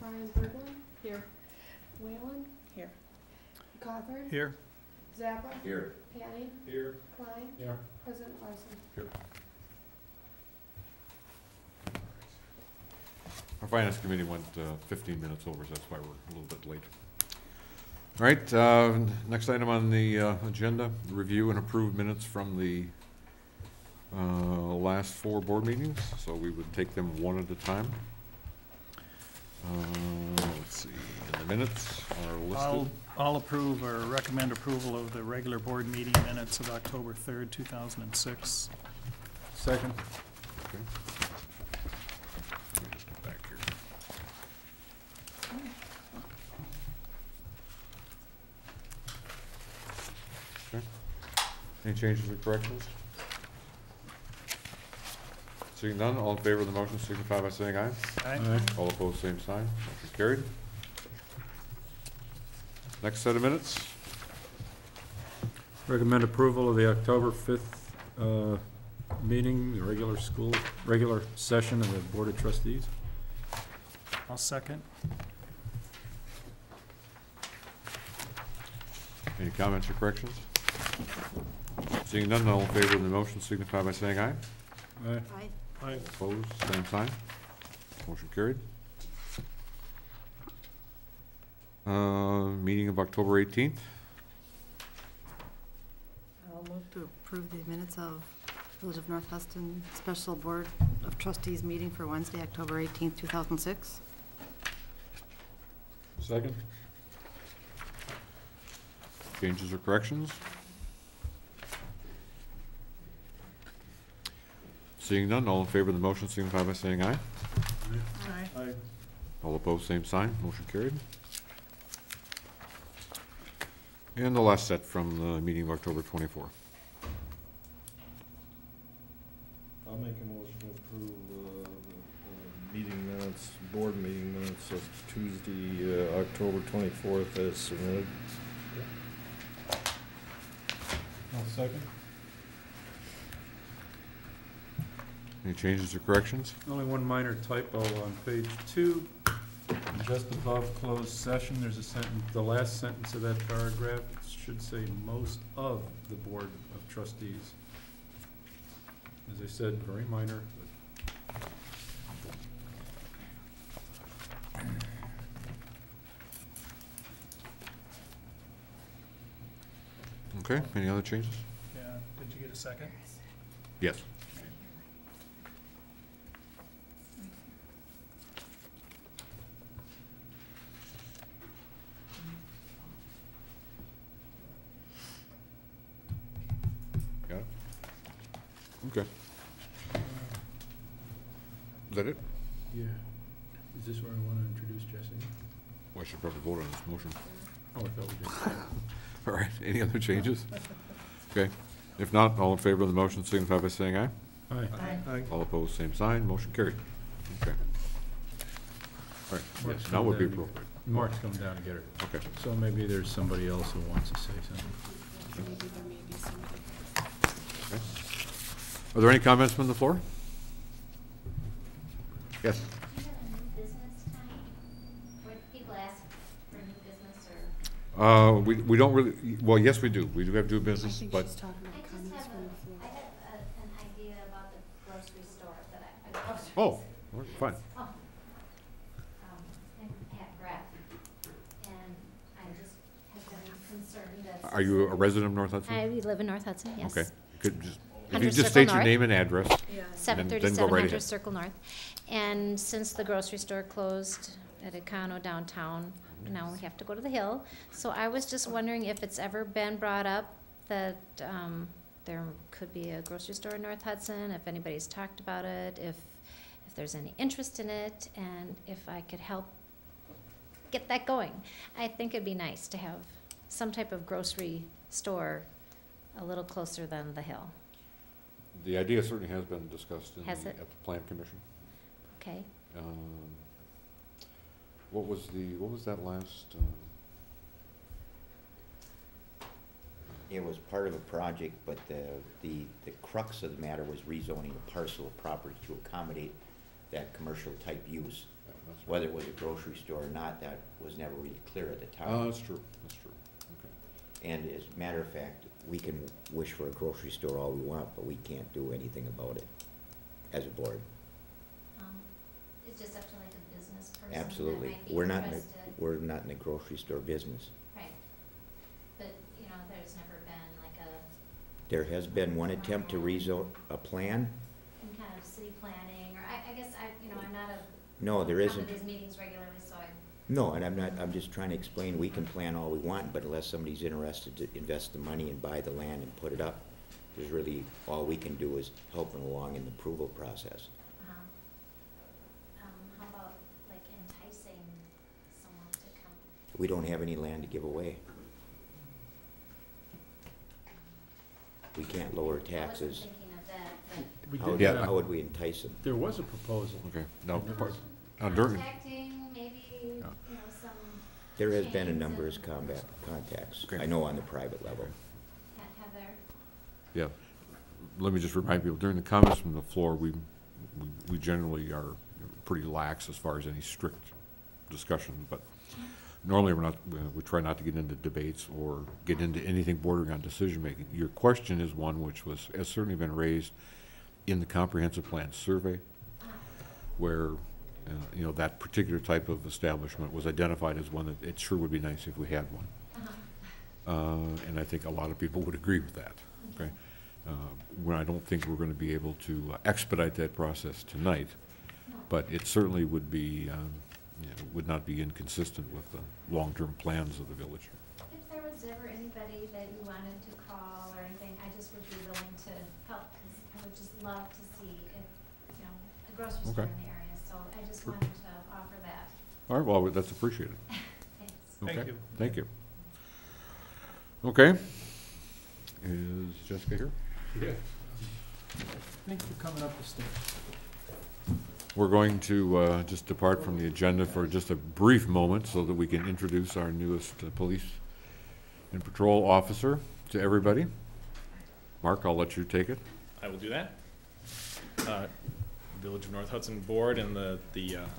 Brian Berglund. Here. Whalen. Here. Cawthorn. Here. Zappa. Here. Panning. Here. Klein. Here. President Larson. Here. Our finance committee went 15 minutes over, so that's why we're a little bit late. All right, next item on the agenda, review and approve minutes from the last 4 board meetings. So we would take them one at a time. Let's see, and the minutes are listed. I'll approve or recommend approval of the regular board meeting minutes of October 3rd, 2006. Second. Okay. Let me just come back here. Okay. Any changes or corrections? Seeing none, all in favor of the motion signify by saying aye. Aye. All opposed, same sign. Motion carried. Next set of minutes. Recommend approval of the October 5th meeting, the regular session of the Board of Trustees. I'll second. Any comments or corrections? Seeing none, all in favor of the motion signify by saying aye. Aye. All opposed, same sign. Motion carried. Meeting of October 18th. I'll move to approve the minutes of Village of North Hudson Special Board of Trustees meeting for Wednesday, October 18th, 2006. Second. Changes or corrections? Seeing none, all in favor of the motion signify by saying aye. Aye. All opposed, same sign. Motion carried. And the last set from the meeting of October 24th. I'll make a motion to approve the meeting minutes, board meeting minutes of Tuesday, October 24th as submitted. I'll second. Any changes or corrections? Only one minor typo on page 2. Just above closed session, there's a sentence, the last sentence of that paragraph should say most of the Board of Trustees. As I said, very minor. Okay, any other changes? Yeah, did you get a second? Yes. Got it? Okay. Is that it? Yeah. Is this where I want to introduce Jesse? Well, I should probably vote on this motion. Oh, I thought we did. All right, any other changes? Okay, if not, all in favor of the motion signify by saying aye. Aye. Aye. All opposed, same sign, motion carried. Okay. All right, Mark's now come would be down to- appropriate. Mark's come down to get her. Okay. So maybe there's somebody else who wants to say something. Maybe there may be somebody. Okay. Are there any comments from the floor? Yes. Do you have a new business time? Where people ask for new business or? We don't really, well, yes, we do. We do have new I business, think but she's talking I about just comments have from the floor. I have an idea about the grocery store that I. oh, fine. Oh. And at Brett. And I just have been concerned that. Are you a resident of North Hudson? I live in North Hudson, yes. Okay. Could just, if you Hunter just Circle state your North. name and address. Yeah. Seven then go thirty-seven right Hunter ahead. Circle North. And since the grocery store closed at Econo downtown, now we have to go to the Hill. So I was just wondering if it's ever been brought up that there could be a grocery store in North Hudson, if anybody's talked about it, if there's any interest in it, and if I could help get that going. I think it'd be nice to have some type of grocery store a little closer than the Hill. The idea certainly has been discussed in Has the, it? at the Plan Commission. Okay? What was that last, It was part of a project, but the crux of the matter was rezoning a parcel of property to accommodate that commercial type use. Whether it was a grocery store or not, that was never really clear at the time. Oh, that's true, that's true. Okay. And as a matter of fact, we can wish for a grocery store all we want, but we can't do anything about it as a board. It's just up to like a business person that Absolutely. might be We're not interested. we're not in the grocery store business. Right. But, you know, there's never been like a, There has been one attempt to rezone a plan. some kind of city planning, or I guess I'm not a. No, there come isn't. to these meetings regularly, so I. No, and I'm just trying to explain, we can plan all we want, but unless somebody's interested to invest the money and buy the land and put it up, there's really, all we can do is help them along in the approval process. How about like enticing someone to come? We don't have any land to give away. We can't lower I wasn't taxes. thinking of that, but We How did, would, Yeah. how would we entice them? there was a proposal. Okay, now, during, contacting, maybe, you know, some, There has been a number of contacts, Okay. I know on the private level. have there, yeah, let me just remind people, during the comments from the floor, we generally are pretty lax as far as any strict discussion, but normally we try not to get into debates or get into anything bordering on decision-making. Your question is one which has certainly been raised in the comprehensive plan survey, where, that particular type of establishment was identified as one that it sure would be nice if we had one. And I think a lot of people would agree with that, okay? When I don't think we're gonna be able to expedite that process tonight, but it certainly would be, would not be inconsistent with the long-term plans of the village. if there was ever anybody that you wanted to call or anything, I just would be willing to help, because I would just love to see if, a grocery store Okay. in the area, so I just wanted to offer that. All right, well, that's appreciated. Thanks. Thank Okay, you. Thank you. Okay. Is Jessica here? Yeah. Thank you for coming up the stairs. We're going to just depart from the agenda for just a brief moment so that we can introduce our newest police and patrol officer to everybody. Mark, I'll let you take it. I will do that. Village of North Hudson Board and the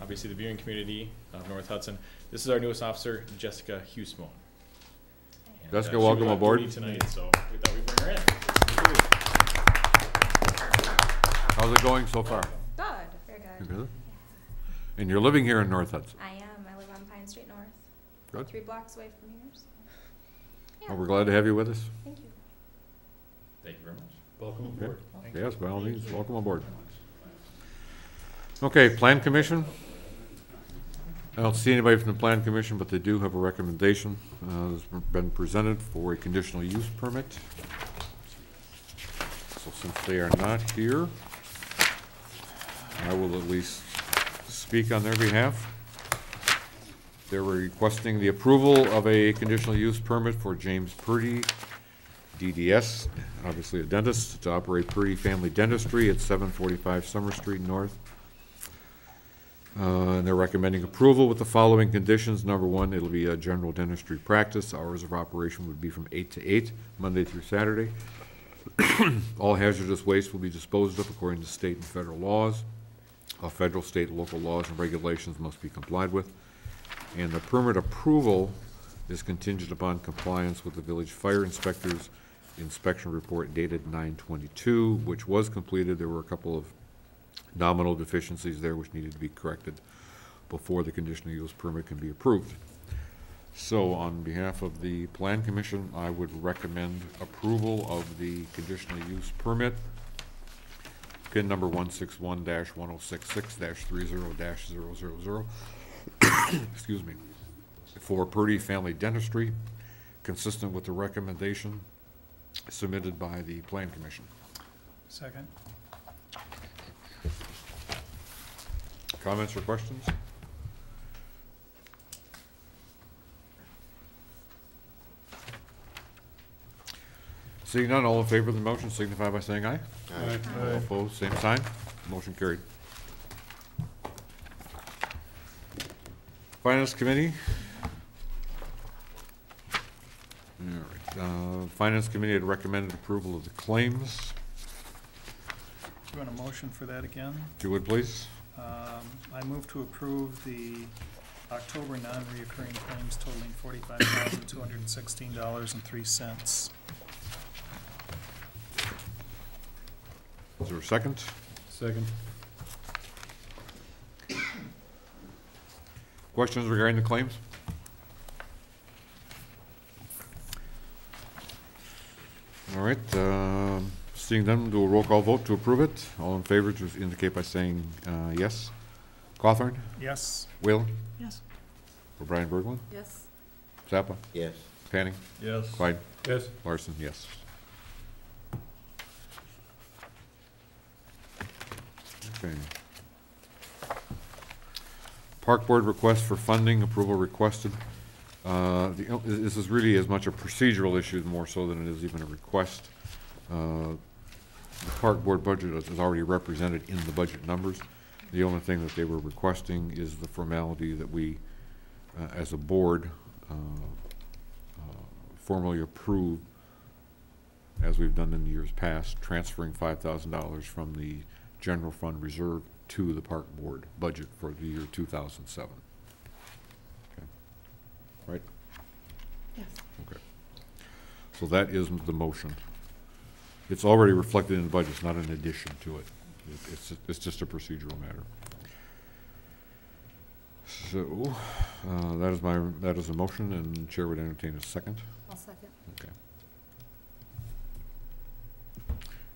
obviously the viewing community of North Hudson. This is our newest officer, Jessica Huesmo. And, Jessica, she was welcome on aboard. duty tonight, so we thought we'd bring her in. How's it going so far? Good, very good. Good. And you're living here in North Hudson? I am. I live on Pine Street North. Good. 3 blocks away from here. So. Well, we're glad to have you with us. Thank you. Thank you very much. Welcome aboard. Yes, by all means, welcome aboard. Okay, Plan Commission. I don't see anybody from the Plan Commission, but they do have a recommendation that's been presented for a conditional use permit. So since they are not here, I will at least speak on their behalf. They're requesting the approval of a conditional use permit for James Purdy, DDS, obviously a dentist, to operate Purdy Family Dentistry at 745 Summer Street North. And they're recommending approval with the following conditions. Number one, it'll be a general dentistry practice. Hours of operation would be from 8 to 8, Monday through Saturday. All hazardous waste will be disposed of according to state and federal laws. All federal, state, and local laws and regulations must be complied with. And the permit approval is contingent upon compliance with the village fire inspector's inspection report dated 9/22, which was completed. There were a couple of nominal deficiencies there which needed to be corrected before the conditional use permit can be approved. So on behalf of the Plan Commission, I would recommend approval of the conditional use permit, PIN number 161-1066-30-000, excuse me, for Purdy Family Dentistry, consistent with the recommendation submitted by the Plan Commission. Second. Comments or questions? Seeing none, all in favor of the motion signify by saying aye. Aye. All opposed, same sign. Motion carried. Finance Committee. All right, Finance Committee had recommended approval of the claims. Do you want a motion for that again? If you would, please. I move to approve the October non-reoccurring claims totaling $45,216.03. Is there a second? Second. Questions regarding the claims? All right, seeing none, do a roll call vote to approve it. All in favor, just indicate by saying yes. Cawthorn? Yes. Whalen? Yes. O'Brien Berglund? Yes. Zappa? Yes. Panning? Yes. Clyde? Yes. Larson, yes. Okay. Park Board request for funding, approval requested. This is really as much a procedural issue more so than it is even a request. The Park Board budget is already represented in the budget numbers. The only thing that they were requesting is the formality that we, as a board, formally approve, as we've done in years past, transferring $5,000 from the general fund reserve to the Park Board budget for the year 2007. Okay. Right? Yes. Okay. So that is the motion. It's already reflected in the budget, it's not an addition to it. It's just a procedural matter. So, that is a motion, and Chair would entertain a second. I'll second. Okay.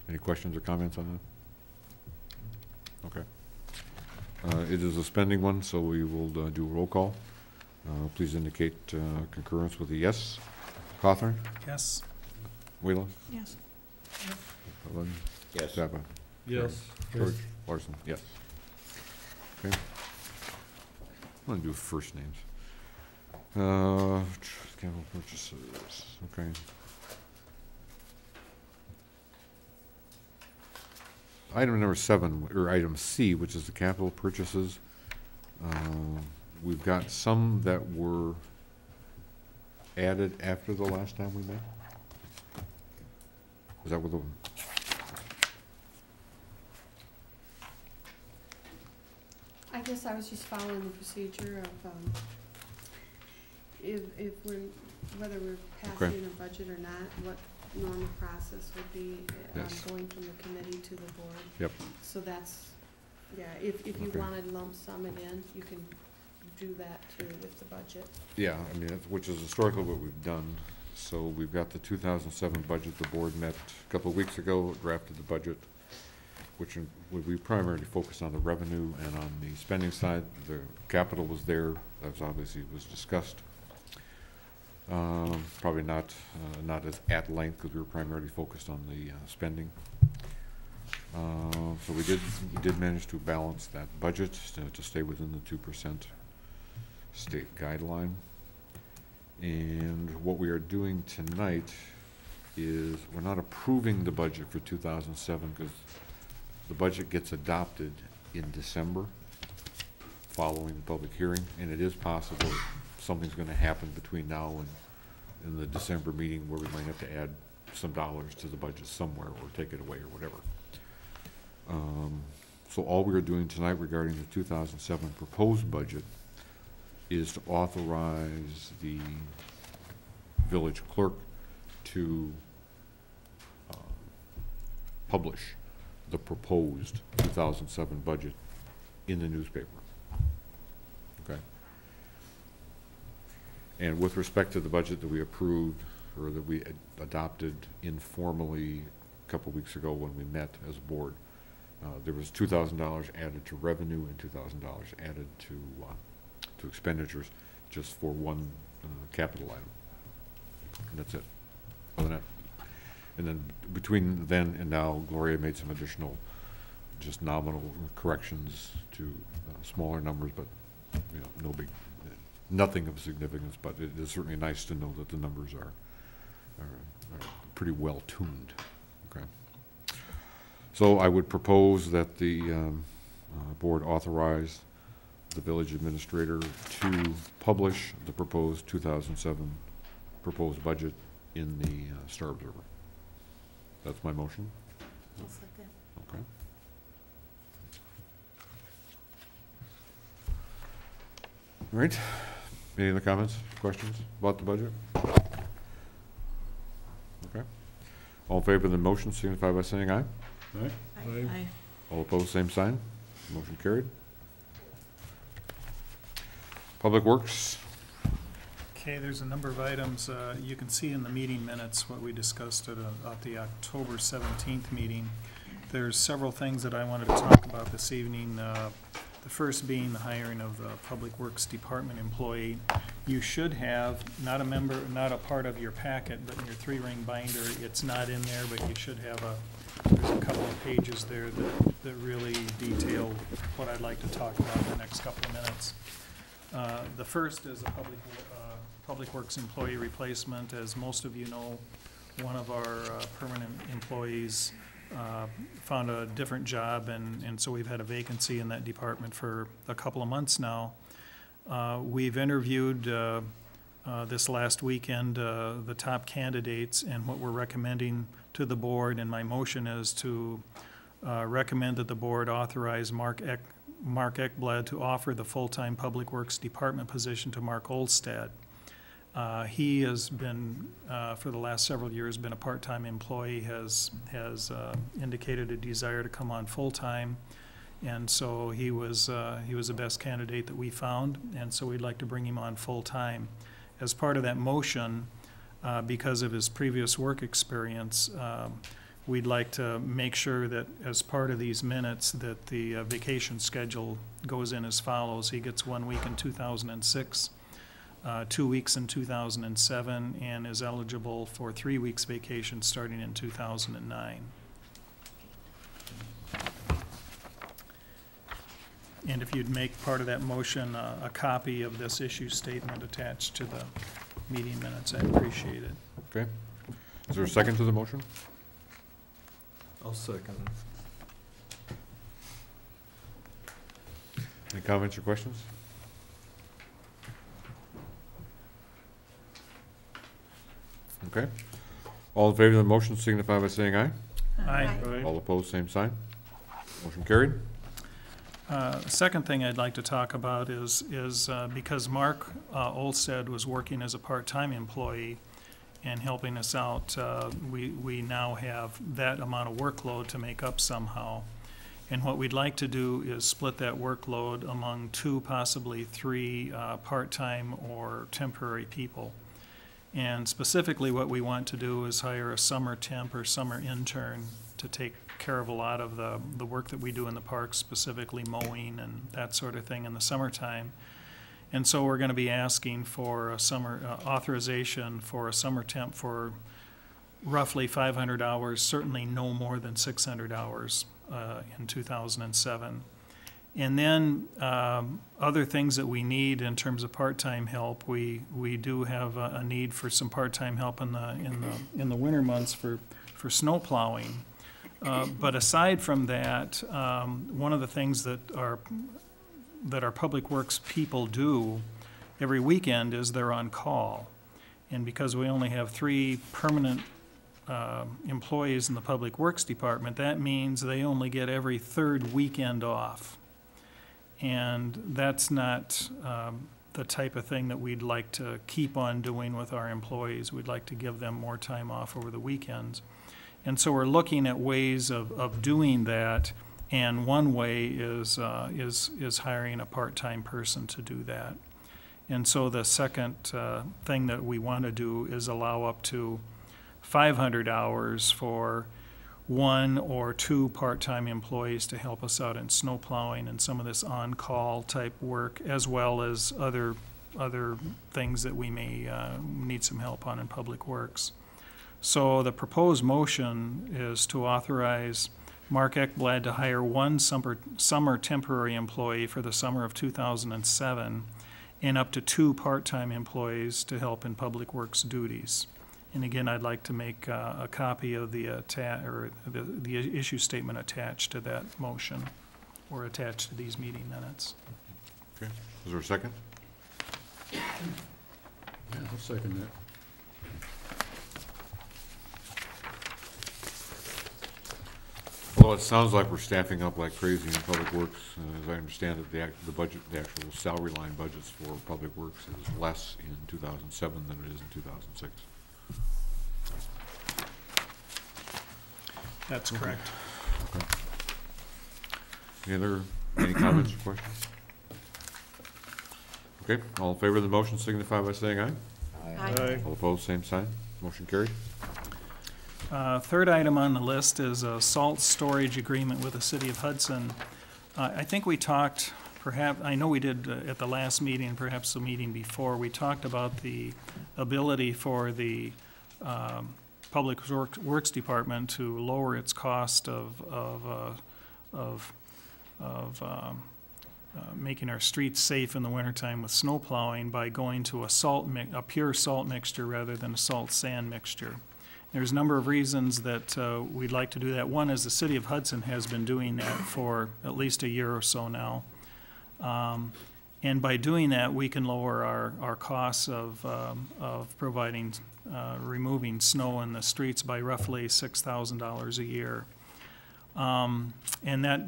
Any questions or comments on that? Okay. It is a spending one, so we will do a roll call. Please indicate concurrence with a yes. Cawthorn? Yes. Whalen? Yes. Lynn? Yes. Zappa? Yes. George? Larson? Yes. Okay. I'm gonna do first names. Capital purchases, okay. Item number 7, or item C, which is the capital purchases. We've got some that were added after the last time we met. Is that what the? I guess I was just following the procedure of, if we're, whether we're passing a budget or not, what normal process would be, Yes. going from the committee to the board. Yep. So that's, yeah, if you Okay. wanted lump sum it in, you can do that too with the budget. Yeah, I mean, which is historically what we've done. So we've got the 2007 budget. The board met a couple of weeks ago, drafted the budget, which we primarily focused on the revenue and on the spending side. The capital was there, as obviously was discussed. Probably not as at length, because we were primarily focused on the spending. So we did manage to balance that budget to stay within the 2% state guideline. And what we are doing tonight is we're not approving the budget for 2007, because the budget gets adopted in December following the public hearing, and it is possible something's going to happen between now and in the December meeting where we might have to add some dollars to the budget somewhere or take it away or whatever. So all we are doing tonight regarding the 2007 proposed budget is to authorize the village clerk to publish the proposed 2007 budget in the newspaper. Okay. And with respect to the budget that we approved, or that we adopted informally a couple weeks ago when we met as a board, there was $2,000 added to revenue and $2,000 added to expenditures, just for one capital item. And that's it. Other than that, and then between then and now, Gloria made some additional, just nominal corrections to smaller numbers, but no big, nothing of significance. But it is certainly nice to know that the numbers are pretty well tuned. Okay. So I would propose that the board authorize the village administrator to publish the proposed 2007 proposed budget in the Star Observer. That's my motion. I'll second. Okay. All right. Any other comments, questions about the budget? Okay. All in favor of the motion signify by saying aye. Aye? Aye. All opposed, same sign. Motion carried. Public Works. Okay, there's a number of items. You can see in the meeting minutes what we discussed at the October 17th meeting. There's several things that I wanted to talk about this evening. The first being the hiring of the Public Works Department employee. You should have, not a part of your packet, but in your 3-ring binder, it's not in there, but you should have there's a couple of pages there that really detail what I'd like to talk about in the next couple of minutes. The first is a Public Works employee replacement. As most of you know, one of our permanent employees found a different job, and so we've had a vacancy in that department for a couple of months now. We've interviewed this last weekend the top candidates, and what we're recommending to the board, and my motion is to recommend that the board authorize Mark Ekblad to offer the full-time Public Works Department position to Mark Olstad. He has been, for the last several years, been a part-time employee, has indicated a desire to come on full-time, and so he was the best candidate that we found, and so we'd like to bring him on full-time. As part of that motion, because of his previous work experience, we'd like to make sure that as part of these minutes that the vacation schedule goes in as follows. He gets 1 week in 2006, 2 weeks in 2007, and is eligible for 3 weeks vacation starting in 2009. And if you'd make part of that motion a copy of this issue statement attached to the meeting minutes, I'd appreciate it. Okay. Is there a second to the motion? I'll second it. Any comments or questions? Okay. All in favor of the motion signify by saying aye. Aye. All opposed, same sign. Motion carried. Second thing I'd like to talk about is because Mark Olstad was working as a part-time employee and helping us out, we now have that amount of workload to make up somehow. And what we'd like to do is split that workload among 2, possibly 3 part-time or temporary people. And specifically what we want to do is hire a summer temp or summer intern to take care of a lot of the work that we do in the parks, specifically mowing and that sort of thing in the summertime. And so we're going to be asking for a summer authorization for a summer temp for roughly 500 hours, certainly no more than 600 hours in 2007. And then other things that we need in terms of part-time help, we do have a need for some part-time help in the winter months for snow plowing. But aside from that, one of the things that our Public Works people do every weekend is they're on call. And because we only have 3 permanent employees in the Public Works Department, that means they only get every 3rd weekend off. And that's not the type of thing that we'd like to keep on doing with our employees. We'd like to give them more time off over the weekends. And so we're looking at ways of doing that, and one way is hiring a part-time person to do that. And so the second thing that we want to do is allow up to 500 hours for 1 or 2 part-time employees to help us out in snow plowing and some of this on-call type work, as well as other things that we may need some help on in Public Works. So the proposed motion is to authorize Mark Ekblad to hire 1 summer temporary employee for the summer of 2007 and up to 2 part-time employees to help in Public Works duties. And again, I'd like to make a copy of the issue statement attached to that motion, or attached to these meeting minutes. Okay. Is there a second? Yeah, I'll second that. Although it sounds like we're staffing up like crazy in Public Works, as I understand it, the budget, the actual salary line budgets for Public Works is less in 2007 than it is in 2006. That's correct. Any comments or questions? Okay, all in favor of the motion signify by saying aye. Aye. All opposed, same sign. Motion carried. Third item on the list is a salt storage agreement with the city of Hudson. I think we talked, perhaps, I know we did at the last meeting, perhaps the meeting before, we talked about the ability for the Public Works Department to lower its cost of making our streets safe in the wintertime with snow plowing by going to a pure salt mixture rather than a salt sand mixture. There's a number of reasons that we'd like to do that. One is the city of Hudson has been doing that for at least a year or so now. And by doing that, we can lower our costs of providing, removing snow in the streets by roughly $6,000 a year. And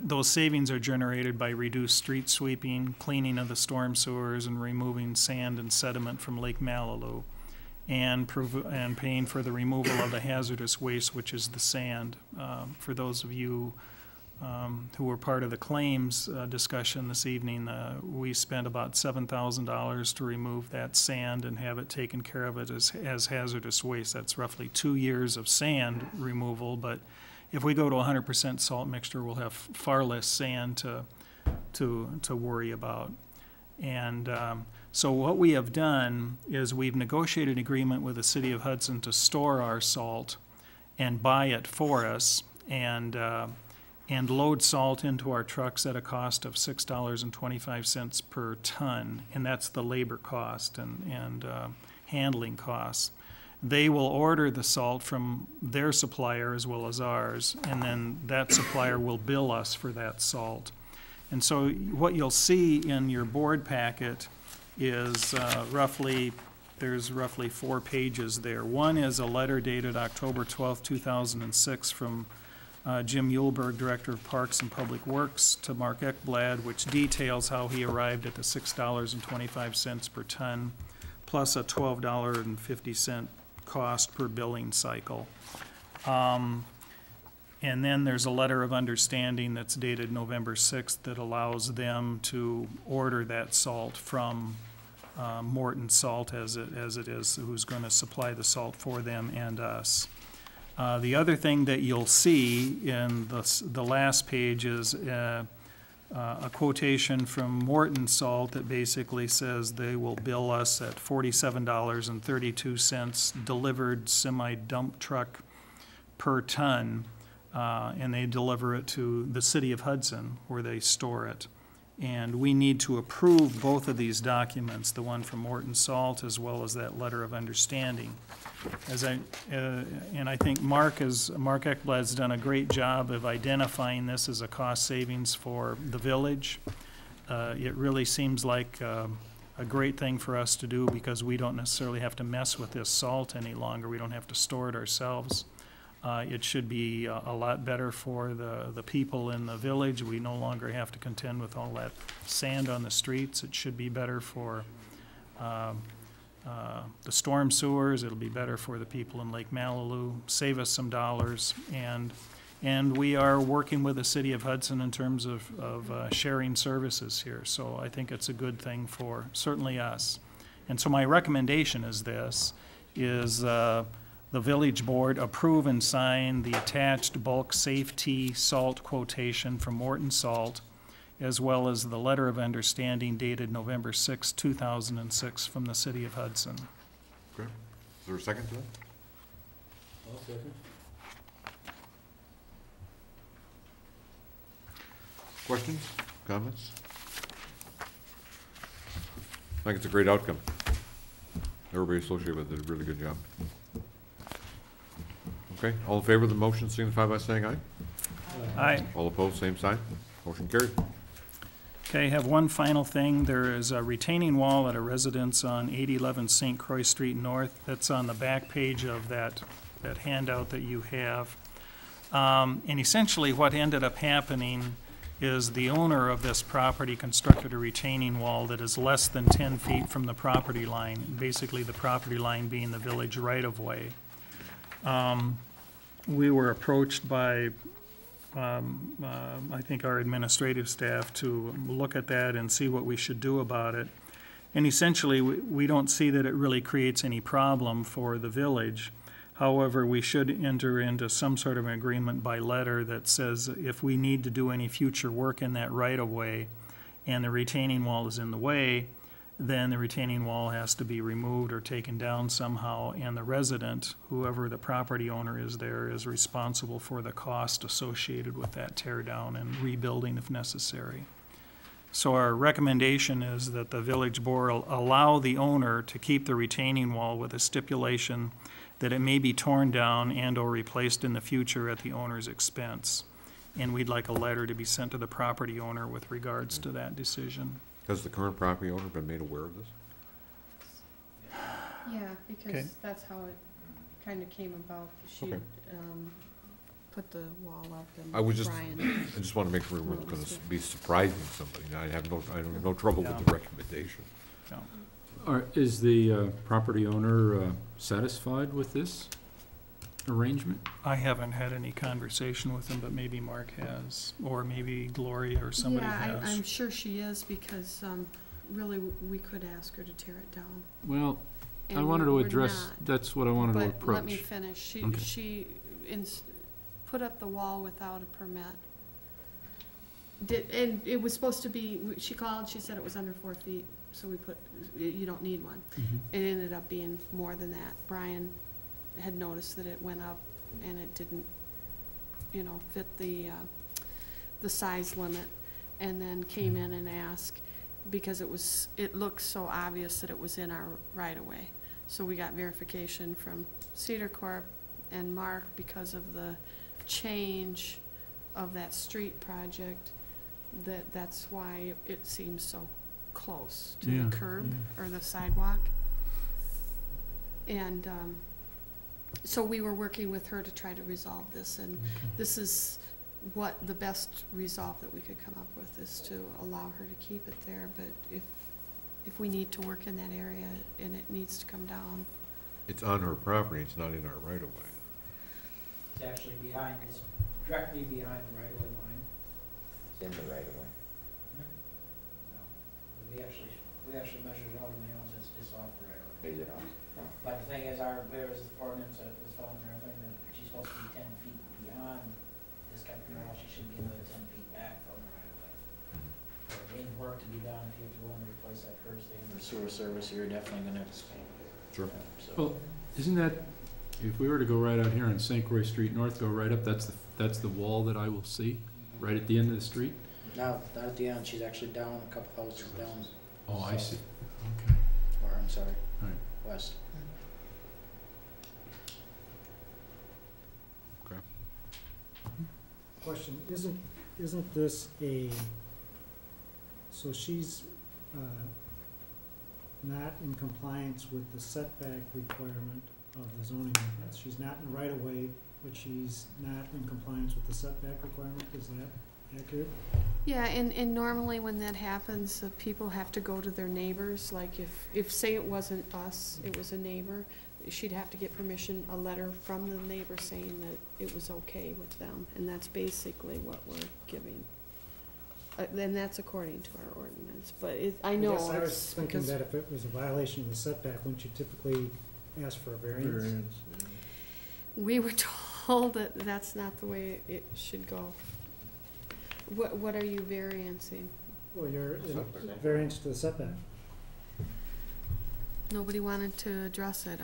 those savings are generated by reduced street sweeping, cleaning of the storm sewers, and removing sand and sediment from Lake Malibu, and paying for the removal of the hazardous waste, which is the sand. For those of you who were part of the claims discussion this evening, we spent about $7,000 to remove that sand and have it taken care of it as hazardous waste. That's roughly 2 years of sand removal, but if we go to 100% salt mixture, we'll have far less sand to worry about. And so what we have done is we've negotiated an agreement with the city of Hudson to store our salt and buy it for us, and load salt into our trucks at a cost of $6.25 per ton, and that's the labor cost and handling costs. They will order the salt from their supplier as well as ours, and then that supplier will bill us for that salt. And so what you'll see in your board packet is there's roughly 4 pages there. One is a letter dated October 12, 2006 from Jim Yulberg, Director of Parks and Public Works, to Mark Ekblad, which details how he arrived at the $6.25 per ton, plus a $12.50 cost per billing cycle. And then there's a letter of understanding that's dated November 6th that allows them to order that salt from Morton Salt as it is, who's going to supply the salt for them and us. The other thing that you'll see in the last page is a quotation from Morton Salt that basically says they will bill us at $47.32 delivered semi-dump truck per ton, and they deliver it to the city of Hudson where they store it. And we need to approve both of these documents, the one from Morton Salt as well as that letter of understanding. And I think Mark Ekblad's done a great job of identifying this as a cost savings for the village. It really seems like a great thing for us to do because we don't necessarily have to mess with this salt any longer. We don't have to store it ourselves. It should be a lot better for the people in the village. We no longer have to contend with all that sand on the streets. It should be better for the storm sewers. It'll be better for the people in Lake Malibu, save us some dollars, and we are working with the city of Hudson in terms of sharing services here. So I think it's a good thing for certainly us. And so my recommendation is this, is the village board approve and sign the attached bulk safety salt quotation from Morton Salt, as well as the letter of understanding dated November 6, 2006 from the city of Hudson. Okay. Is there a second to that? I'll second. Questions, comments? I think it's a great outcome. Everybody associated with it did a really good job. Okay, all in favor of the motion signify by saying aye. Aye. All opposed, same sign. Motion carried. Okay, I have one final thing. There is a retaining wall at a residence on 811 St. Croix Street North. That's on the back page of that handout that you have. And essentially what ended up happening is the owner of this property constructed a retaining wall that is less than 10 feet from the property line, basically the property line being the village right-of-way. We were approached by, I think, our administrative staff to look at that and see what we should do about it. And essentially, we don't see that it really creates any problem for the village. However, we should enter into some sort of an agreement by letter that says if we need to do any future work in that right-of-way and the retaining wall is in the way, then the retaining wall has to be removed or taken down somehow, and the resident, whoever the property owner is there, is responsible for the cost associated with that tear down and rebuilding if necessary. So our recommendation is that the village board allow the owner to keep the retaining wall with a stipulation that it may be torn down and or replaced in the future at the owner's expense. And we'd like a letter to be sent to the property owner with regards to that decision. Has the current property owner been made aware of this? Yeah, Okay. because that's how it kind of came about. She, Okay. put the wall up and I was just- Brian. I just want to make sure we're going to be surprising somebody. I have no trouble with the recommendation. No. Is the property owner satisfied with this arrangement? I haven't had any conversation with him, but maybe Mark has, or maybe Gloria or somebody Yeah, has. I'm sure she is, because, really, we could ask her to tear it down. Well, I And wanted to we're address, not. that's what I wanted to But let me approach. finish. She, Okay. she put up the wall without a permit. And it was supposed to be, she called, she said it was under 4 feet, so we put, you don't need one. Mhm. It ended up being more than that. Brian had noticed that it went up and it didn't, fit the size limit, and then came in and asked, because it looked so obvious that it was in our right-of-way. So we got verification from Cedar Corp and Mark because of the change of that street project, that's why it seems so close to Yeah, the curb or the sidewalk. And so we were working with her to try to resolve this, and this is what the best resolve that we could come up with, is to allow her to keep it there. But if we need to work in that area and it needs to come down, It's on her property, it's not in our right-of-way. It's actually behind this, directly behind the right-of-way line. It's in the right-of-way. No. We actually measured it out and it's just off the right-of-way. Is it off? No. But the thing is, there was ordinance that was following and everything, that she's supposed to be 10 feet beyond this kind of wall, she should be another 10 feet back from the right-of-way. So there ain't work to be done if you have to go in and replace that curb stand. The sewer service, you're definitely gonna have to spend. Sure. So. Well, isn't that, if we were to go right out here on St. Croix Street North, go right up, that's the wall that I will see, right at the end of the street? No, not at the end, she's actually down a couple houses down. Oh, I see. south. Okay. Or, I'm sorry, All right. west. Question, isn't this so she's, not in compliance with the setback requirement of the zoning ordinance? She's not in the right of way, but she's not in compliance with the setback requirement, is that accurate? yeah, and normally when that happens, people have to go to their neighbors. Like if say it wasn't us, it was a neighbor, she'd have to get permission, a letter from the neighbor saying that it was okay with them, and that's basically what we're giving. And that's according to our ordinance, but I know guess I was it's thinking because that if it was a violation of the setback, wouldn't you typically ask for a variance? we were told that that's not the way it should go. What are you variancing? Well, you're variance to the setback. Nobody wanted to address it,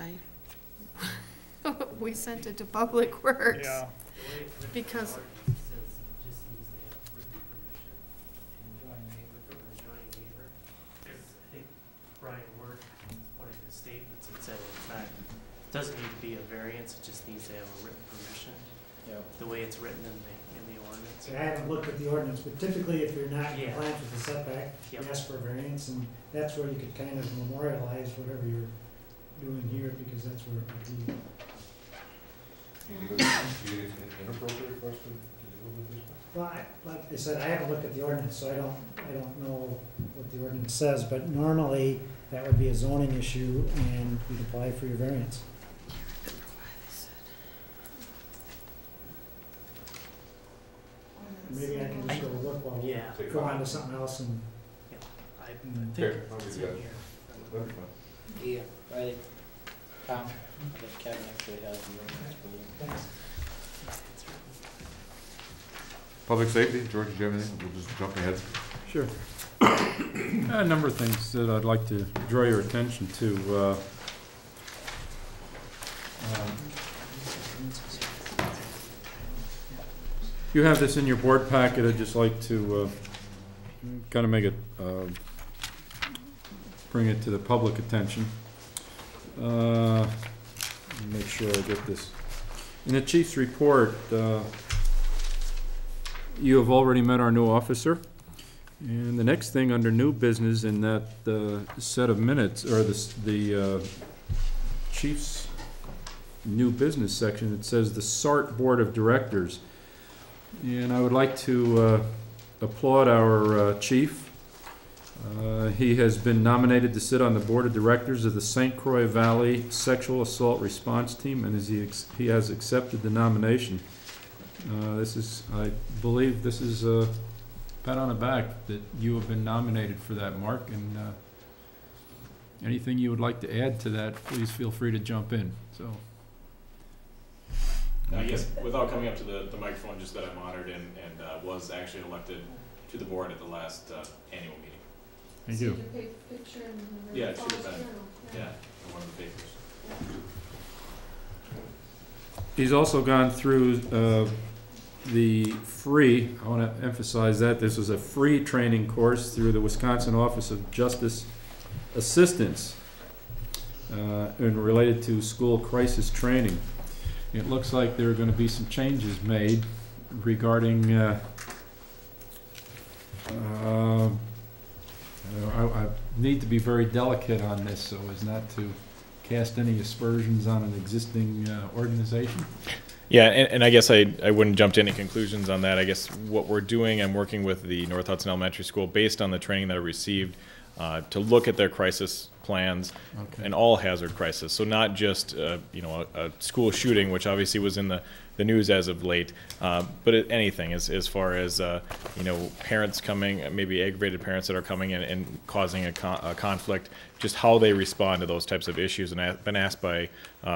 we sent it to Public Works. Yeah. Because, Brian Work in one of his statements had said doesn't need to be a variance, it just needs to have a written permission. Yep. The way it's written in the ordinance. See, I haven't looked at the ordinance, but typically if you're not in Yeah. compliance with the setback, you Yep. ask for a variance, and that's where you could kind of memorialize whatever you're doing here, because that's where it would be. Inappropriate question? Well, like I said, I haven't looked at the ordinance, so I don't know what the ordinance says, but normally that would be a zoning issue and you'd apply for your variance. Maybe I can just go look while we Yeah, go on to something else and. I Mm. think Okay, it's yeah. in here. Yeah, right. Tom, I think Kevin actually has the ordinance for you. Thanks. Public safety, George, do you have anything? We'll just jump ahead. Sure. A number of things that I'd like to draw your attention to. You have this in your board packet. I'd just like to kind of make it, bring it to the public attention. Make sure I get this. In the chief's report, you have already met our new officer. And the next thing under new business in that set of minutes, or the chief's new business section, it says the SART Board of Directors. And I would like to applaud our chief. He has been nominated to sit on the Board of Directors of the St. Croix Valley Sexual Assault Response Team, and he has accepted the nomination. I believe this is a pat on the back that you have been nominated for that, Mark, and anything you would like to add to that, please feel free to jump in. So. I guess without coming up to the microphone, just that I'm honored and was actually elected to the board at the last annual meeting. Thank you. Yeah, it should have been, yeah, in one of the papers. He's also gone through the free, I want to emphasize that, this was a free training course through the Wisconsin Office of Justice Assistance and related to school crisis training. It looks like there are going to be some changes made regarding I need to be very delicate on this so as not to cast any aspersions on an existing organization. Yeah, and I guess I wouldn't jump to any conclusions on that. I guess what we're doing, I'm working with the North Hudson Elementary School based on the training that I received to look at their crisis plans and all hazard crisis. So not just a school shooting, which obviously was in the news as of late, but anything as far as parents coming, maybe aggravated parents that are coming in and causing a conflict, just how they respond to those types of issues. And I've been asked by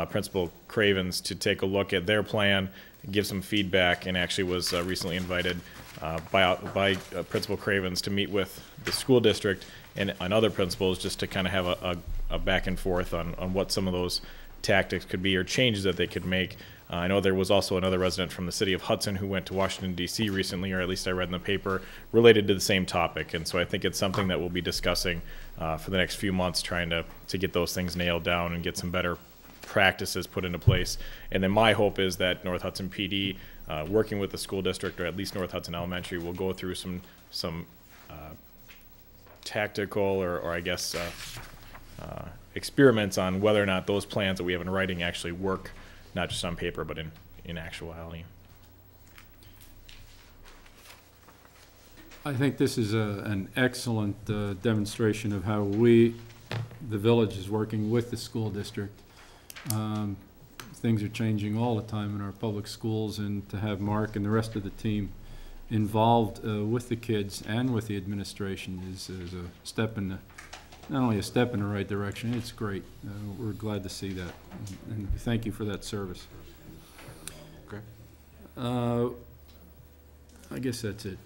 Principal Cravens to take a look at their plan, give some feedback, and actually was recently invited by Principal Cravens to meet with the school district and other principals just to kind of have a back and forth on what some of those tactics could be or changes that they could make. I know there was also another resident from the city of Hudson who went to Washington, D.C. recently, or at least I read in the paper, related to the same topic. And so I think it's something that we'll be discussing for the next few months, trying to get those things nailed down and get some better practices put into place. And then my hope is that North Hudson PD, working with the school district, or at least North Hudson Elementary, will go through some tactical or I guess experiments on whether or not those plans that we have in writing actually work, not just on paper, but in actuality. I think this is an excellent demonstration of how we, the village, is working with the school district. Things are changing all the time in our public schools, and to have Mark and the rest of the team involved with the kids and with the administration is a step in the, not only a step in the right direction, it's great. We're glad to see that, and thank you for that service. Okay. I guess that's it.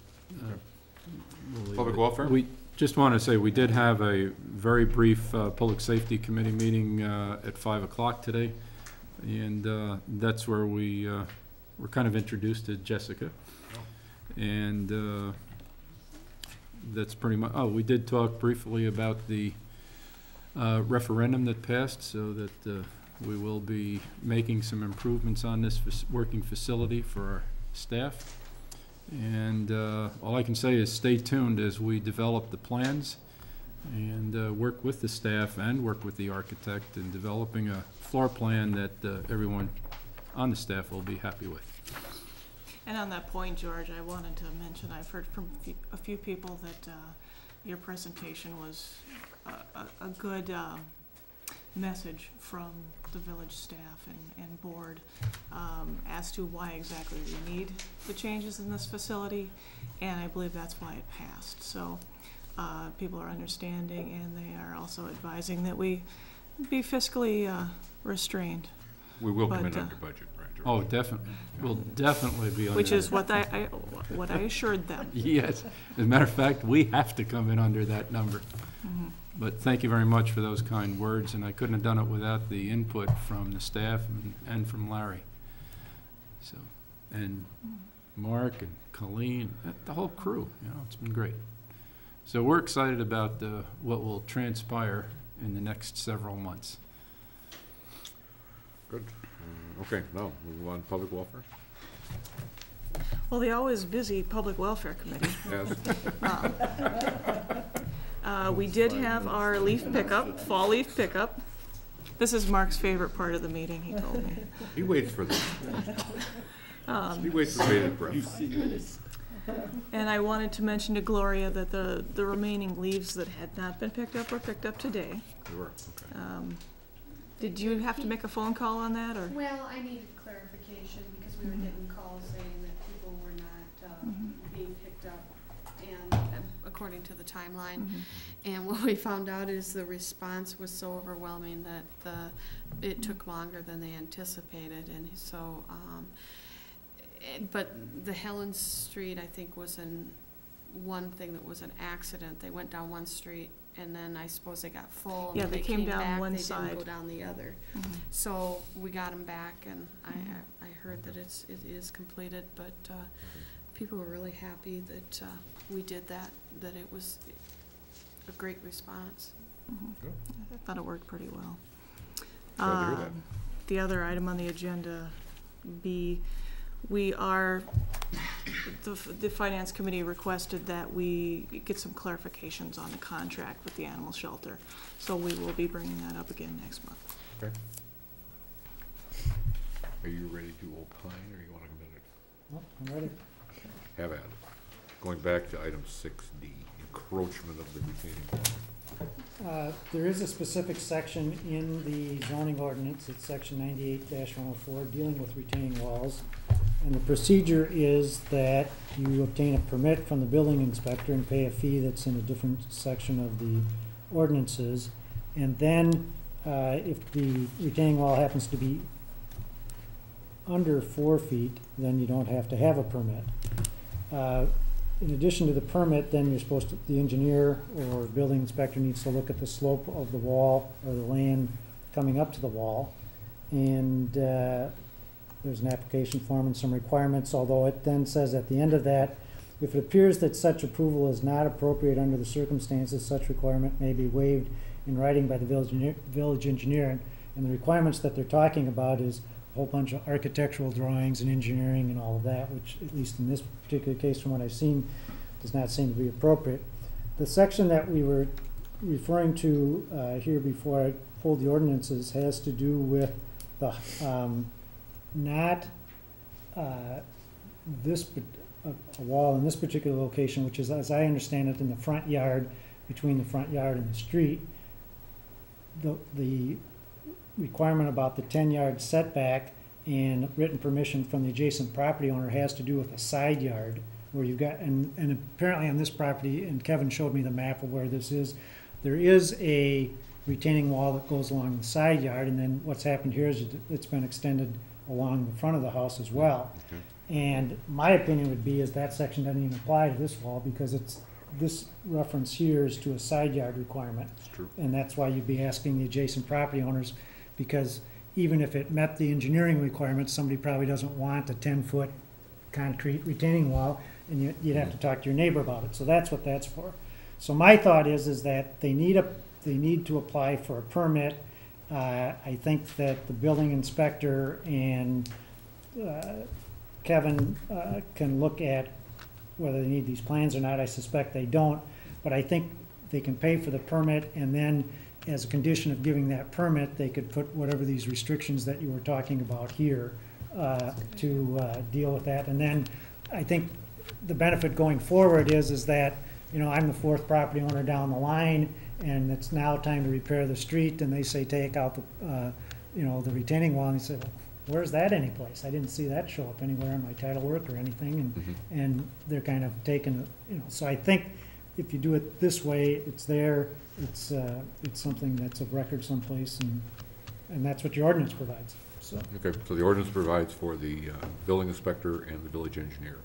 We'll leave Public it. welfare? We just want to say we did have a very brief Public Safety Committee meeting at 5 o'clock today, and that's where we were kind of introduced to Jessica. And that's pretty much, we did talk briefly about the referendum that passed, so that we will be making some improvements on this working facility for our staff. And all I can say is stay tuned as we develop the plans and work with the staff and work with the architect in developing a floor plan that everyone on the staff will be happy with. And on that point, George, I wanted to mention, I've heard from a few people that your presentation was a good message from the village staff and board as to why exactly we need the changes in this facility, and I believe that's why it passed. So people are understanding, and they are also advising that we be fiscally restrained. We will come But, in under budget, right, George? Oh, definitely. We'll definitely be under. Which is what I assured them. Yes. As a matter of fact, we have to come in under that number. Mhm. But thank you very much for those kind words, and I couldn't have done it without the input from the staff and from Larry. So, and Mark and Colleen, the whole crew, it's been great. So we're excited about what will transpire in the next several months. Good. Okay, now, move on to public welfare. Well, the always busy Public Welfare Committee. Yes. We did have our leaf pickup, fall leaf pickup. This is Mark's favorite part of the meeting, he told me. He waits for this. He waits for bated breath. And I wanted to mention to Gloria that the remaining leaves that had not been picked up were picked up today. They were, okay. Did you have to make a phone call on that, or? Well, I needed clarification because we were getting calls saying that people were not being picked up, and according to the timeline. And what we found out is the response was so overwhelming that it took longer than they anticipated, and so, but the Helen Street, I think, was one thing that was an accident. They went down one street, and then I suppose they got full. Yeah, and they came down back, one they side. didn't go down the other. So we got them back, and I heard that it is completed, but people were really happy that we did that it was a great response. I thought it worked pretty well. Glad to hear that. The other item on the agenda, B, the Finance Committee requested that we get some clarifications on the contract with the animal shelter. So we will be bringing that up again next month. Okay. Are you ready to opine, or you want to come in? Well, I'm ready. Have at it. Going back to item 6D, encroachment of the retaining wall. There is a specific section in the zoning ordinance, it's section 98-104, dealing with retaining walls. And the procedure is that you obtain a permit from the building inspector and pay a fee that's in a different section of the ordinances. And then, if the retaining wall happens to be under 4 feet, then you don't have to have a permit. In addition to the permit, then the engineer or building inspector needs to look at the slope of the wall or the land coming up to the wall. And there's an application form and some requirements, although it then says at the end of that, if it appears that such approval is not appropriate under the circumstances, such requirement may be waived in writing by the village engineer. And the requirements that they're talking about is a whole bunch of architectural drawings and engineering and all of that, which, at least in this particular case from what I've seen, does not seem to be appropriate. The section that we were referring to here before I pulled the ordinances has to do with the a wall in this particular location, which is, as I understand it, in the front yard, between the front yard and the street. The requirement about the 10-yard setback and written permission from the adjacent property owner has to do with a side yard where you've got, and apparently on this property, and Kevin showed me the map of where this is, there is a retaining wall that goes along the side yard, and then what's happened here is it's been extended along the front of the house as well. Okay. And my opinion would be is that section doesn't even apply to this wall because this reference here is to a side yard requirement. It's true. And that's why you'd be asking the adjacent property owners, because even if it met the engineering requirements, somebody probably doesn't want a 10-foot concrete retaining wall, and you'd have to talk to your neighbor about it. So that's what that's for. So my thought is that they need to apply for a permit. I think that the building inspector and Kevin can look at whether they need these plans or not. I suspect they don't, but I think they can pay for the permit, and then as a condition of giving that permit, they could put whatever these restrictions that you were talking about here to deal with that. And then I think the benefit going forward is that, you know, I'm the fourth property owner down the line, and it's now time to repair the street, and they say take out the, you know, the retaining wall, and they say, well, where's that anyplace? I didn't see that show up anywhere in my title work or anything, and they're kind of taking, you know, so I think if you do it this way, it's there, it's something that's of record someplace, and that's what your ordinance provides, so. Okay, so the ordinance provides for the building inspector and the village engineer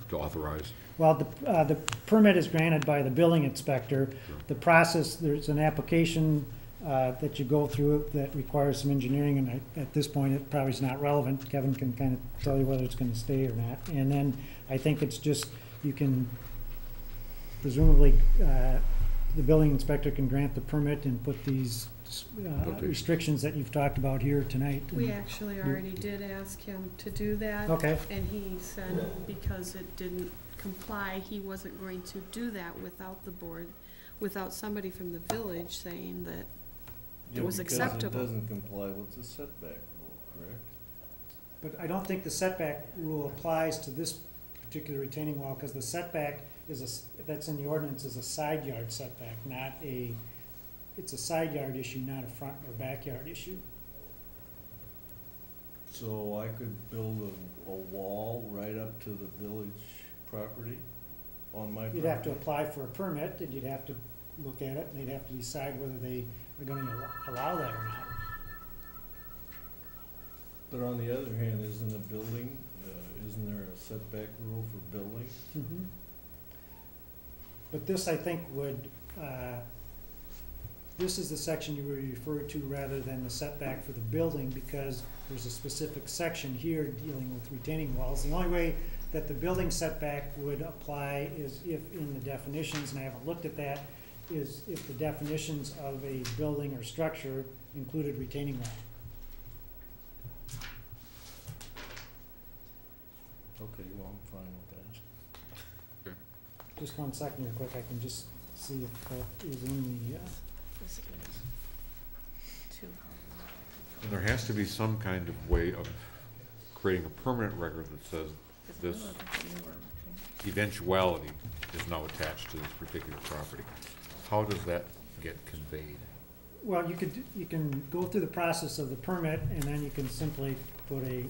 to authorize. Well, the permit is granted by the building inspector. The process, there's an application that you go through that requires some engineering, and at this point, it probably is not relevant. Kevin can kind of tell you whether it's gonna stay or not. And then I think it's just, you can, presumably, the building inspector can grant the permit and put these restrictions that you've talked about here tonight. We actually already did ask him to do that. Okay. And he said because it didn't comply, he wasn't going to do that without the board, without somebody from the village saying that it was acceptable. Because it doesn't comply with the setback rule, correct? But I don't think the setback rule applies to this particular retaining wall, because the setback is that's in the ordinance is a side yard setback, not a, it's a side yard issue, not a front or backyard issue. So I could build a wall right up to the village property on my property? You'd have to apply for a permit, and you'd have to look at it, and they'd have to decide whether they are gonna allow that or not. But on the other hand, isn't a building, isn't there a setback rule for buildings? But this, I think, would, this is the section you would refer to rather than the setback for the building, because there's a specific section here dealing with retaining walls. The only way that the building setback would apply is if in the definitions, and I haven't looked at that, is if the definitions of a building or structure included retaining wall. Okay, well, I'm fine with that. Just 1 second real quick, I can just see if that is in the, This is two. And there has to be some kind of way of creating a permanent record that says this eventuality is now attached to this particular property. How does that get conveyed? well, you can go through the process of the permit, and then you can simply put a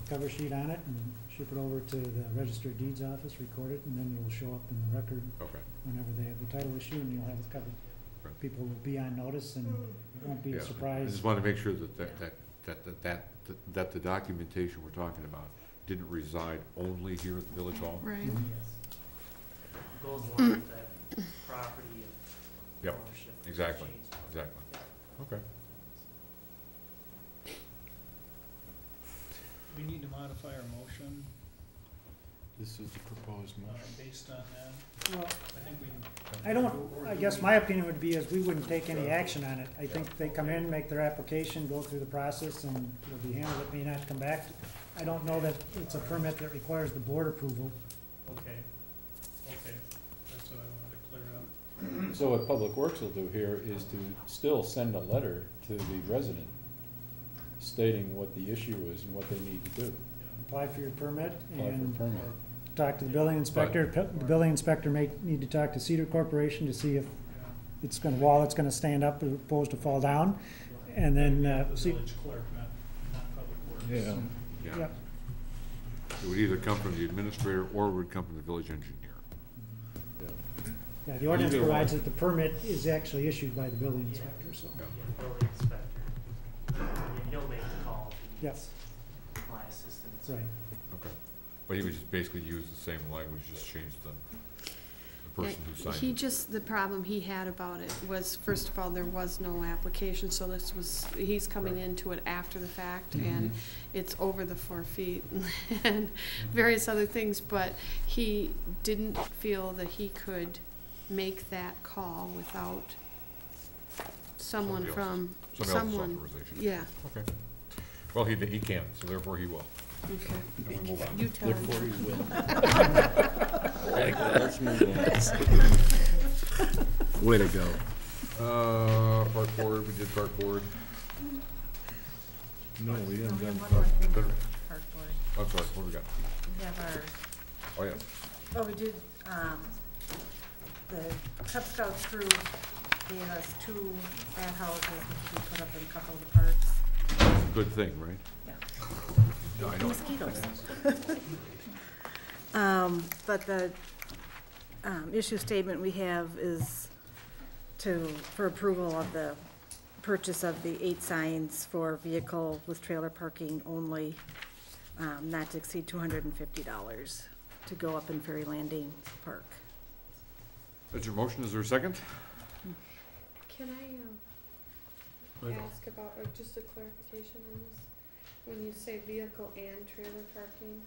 cover sheet on it and ship it over to the Register of Deeds office, record it, and then you'll show up in the record whenever they have the title issue, and you'll have it covered. Right. People will be on notice, and it won't be a I surprise. just want to make sure that the documentation we're talking about didn't reside only here at the village hall. Right. Yes. Goes along with that property of Yep, ownership. exactly, exchange. exactly. Okay. We need to modify our motion This is the proposed motion. based on that. Well, I think we. I guess my opinion would be is we wouldn't take any action on it. I think they come in, make their application, go through the process, and it'll be handled. It may not come back. I don't know that it's a permit that requires the board approval. Okay, that's what I wanted to clear up. So what Public Works will do here is to still send a letter to the resident stating what the issue is and what they need to do. Apply for your permit Apply for a and permit. talk to the building inspector. The building inspector may need to talk to Cedar Corporation to see if it's gonna, wall that's gonna stand up as opposed to fall down. And then, The see, village clerk, not public works. Yeah. Yeah. Yep. It would either come from the administrator or it would come from the village engineer. yeah, the ordinance Either provides one. that the permit is actually issued by the building inspector, so. Yeah, building inspector. And he'll make the call if he Yes, needs my assistance. right. Okay. But he would just basically use the same language, just change the person who signed He it. just, the problem he had about it was, first of all, there was no application, so this was, he's coming into it after the fact, and it's over the 4 feet, and various other things, but he didn't feel that he could make that call without someone Somebody from, else's authorization. yeah, Okay. Well, he can, so therefore he will. okay. And we move on. You tell him. Therefore, that. he will. Like that. Let's move on. Way to go. Park board, we did park board. No, we haven't done park. park board. I'm sorry, what do we got? We have our, Oh, yeah. we did, the Cub Scouts crew gave us 2 bat houses, which we put up in a couple of the parks. Good thing, right? Yeah. No, I know. Mosquitoes. But the issue statement we have is for approval of the purchase of the 8 signs for vehicle with trailer parking only, not to exceed $250 to go up in Ferry Landing Park. That's your motion, is there a second? Can I, Right. ask about, or just a clarification on this? When you say vehicle and trailer parking,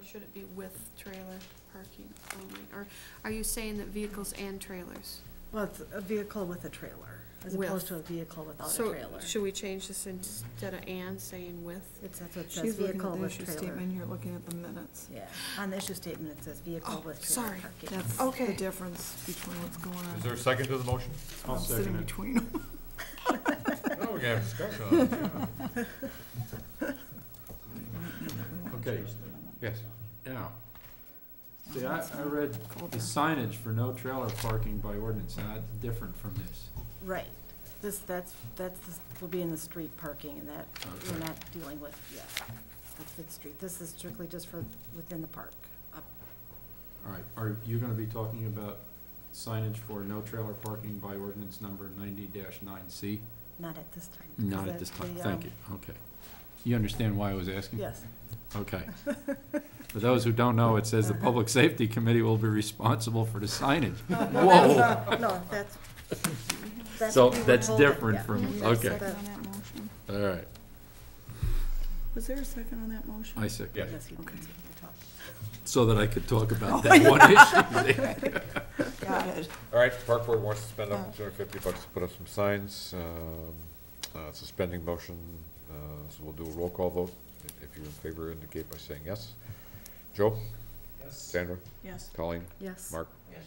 should it be with trailer parking only? Or are you saying that vehicles and trailers? Well, it's a vehicle with a trailer, as With. opposed to a vehicle without a So, trailer. should we change this instead of and, saying with? That's what it says, She's looking vehicle at the with issue trailer. statement, you're looking at the minutes. Yeah, on the issue statement, it says vehicle Oh, with trailer sorry. parking. That's Okay. the difference between what's going on. Is there a second to the motion? I'll I'm sitting second it. between them. No, we can have discussion on it, yeah. Okay, Yes. yeah. See, I read the signage for no trailer parking by ordinance, and that's different from this. Right, will be in the street parking, and that, we're Okay. not dealing with, that's for the street. This is strictly just for within the park. All right, are you gonna be talking about signage for no trailer parking by ordinance number 90-9C? Not at this time. Not because at this time, the, thank you, okay. You understand why I was asking? Yes. Okay. For those who don't know, it says the Public Safety Committee will be responsible for the signage. Whoa! No, that's So what we were that's told, different yeah. from, There's a okay, second on that motion. all right, Was there a second on that motion? I see. Yeah. Yes, you can Okay. talk. So that I could talk about that one issue. Got it. All right, park board wants to spend up to $250 to put up some signs. It's a spending motion, so we'll do a roll call vote. If you're in favor, indicate by saying yes. Joe? Yes. Sandra? Yes. Colleen? Yes. Mark? Yes.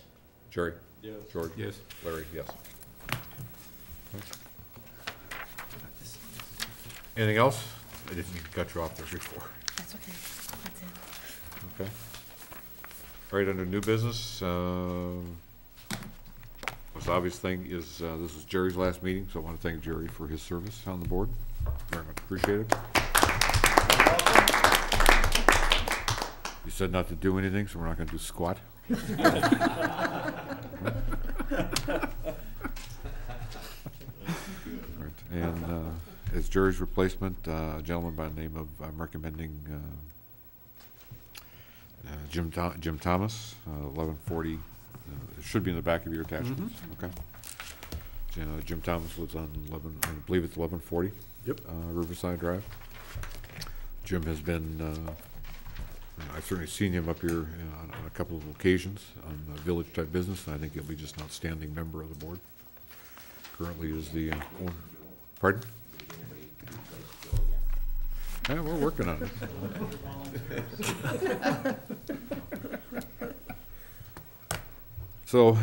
Jerry? Yes. George? Yes. Larry, yes. Anything else? I didn't mean to cut you off there before. That's okay. That's it. Okay. All right, under new business, most obvious thing is, this is Jerry's last meeting, so I want to thank Jerry for his service on the board. Very much appreciated. You said not to do anything, so we're not gonna do squat. Right, and, as Jerry's replacement, a gentleman by the name of, I'm recommending, Jim Thomas, 1140, it should be in the back of your attachments, okay? Jim Thomas lives on I believe it's 1140. Yep. Riverside Drive. Jim has been, I've certainly seen him up here on a couple of occasions on village-type business, and I think he'll be just an outstanding member of the board. Currently is the, pardon? Yeah, we're working on it. So,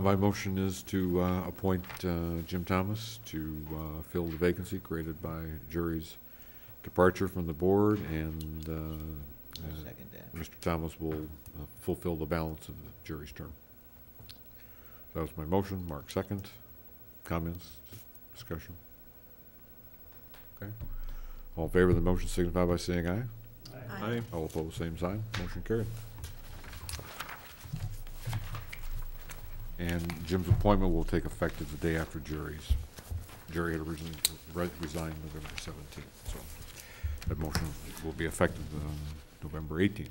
my motion is to appoint Jim Thomas to fill the vacancy created by Jerry's departure from the board, and I'll second that. Mr. Thomas will fulfill the balance of Jerry's term. That was my motion. Mark, second. Comments, discussion? Okay. All in favor of the motion signify by saying aye. Aye. All opposed, same sign. Motion carried. And Jim's appointment will take effect the day after Jerry's. Jerry had originally resigned November 17th, so that motion will be effective November 18th.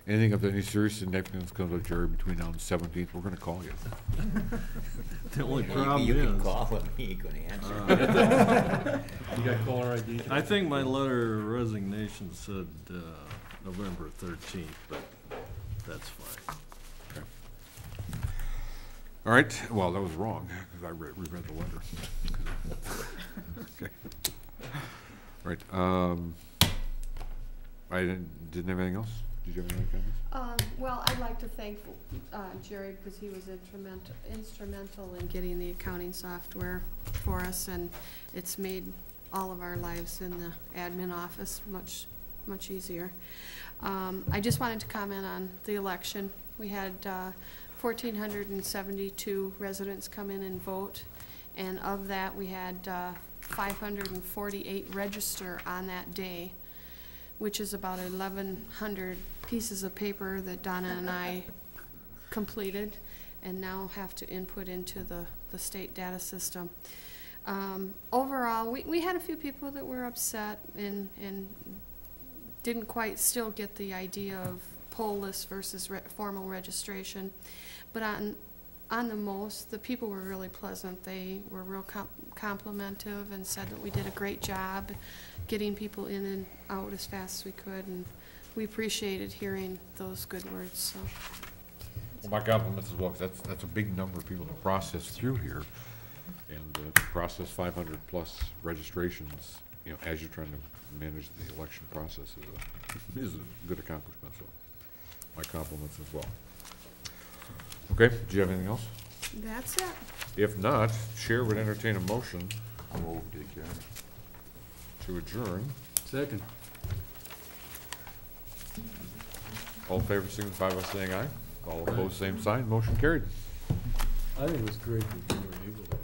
Anything of any serious significance comes up, Jerry, between now and the 17th, we're gonna call you. The only Maybe problem you can is, call him, he ain't gonna answer. You got caller ID? I think my letter of resignation said November 13th, but that's fine. All right, well, that was wrong, because I reread the letter. Okay. All right, I didn't have anything else? Did you have any comments? Well, I'd like to thank Jerry, because he was instrumental in getting the accounting software for us, and it's made all of our lives in the admin office much easier. I just wanted to comment on the election. We had 1,472 residents come in and vote, and of that, we had 548 register on that day, which is about 1,100 pieces of paper that Donna and I completed and now have to input into the state data system. Overall, we had a few people that were upset and didn't quite still get the idea of poll list versus formal registration. But on the most, the people were really pleasant. They were real complimentive and said that we did a great job getting people in and out as fast as we could, and we appreciated hearing those good words. So. Well, my compliments as well, 'cause that's a big number of people to process through here, and to process 500 plus registrations, you know, as you're trying to manage the election process is a good accomplishment. So, my compliments as well. Okay, do you have anything else? That's it. If not, Chair would entertain a motion. I'll move to adjourn. Second. All in favor, signify by saying aye. All opposed, same sign. Motion carried. I think it was great that you were able to